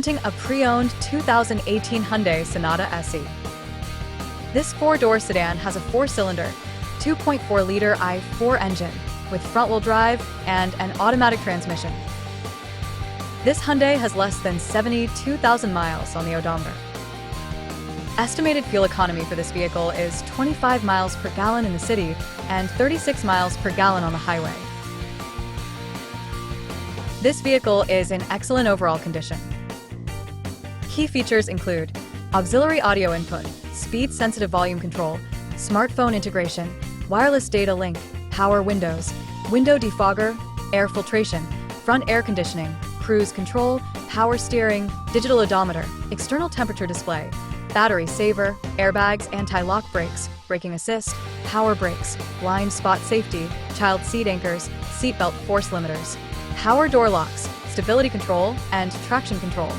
presenting a pre-owned 2018 Hyundai Sonata SE. This four-door sedan has a four-cylinder, 2.4-liter i4 engine with front-wheel drive and an automatic transmission. This Hyundai has less than 72,000 miles on the odometer. Estimated fuel economy for this vehicle is 25 miles per gallon in the city and 36 miles per gallon on the highway. This vehicle is in excellent overall condition. Key features include auxiliary audio input, speed-sensitive volume control, smartphone integration, wireless data link, power windows, window defogger, air filtration, front air conditioning, cruise control, power steering, digital odometer, external temperature display, battery saver, airbags, anti-lock brakes, braking assist, power brakes, blind spot safety, child seat anchors, seatbelt force limiters, power door locks, stability control, and traction control.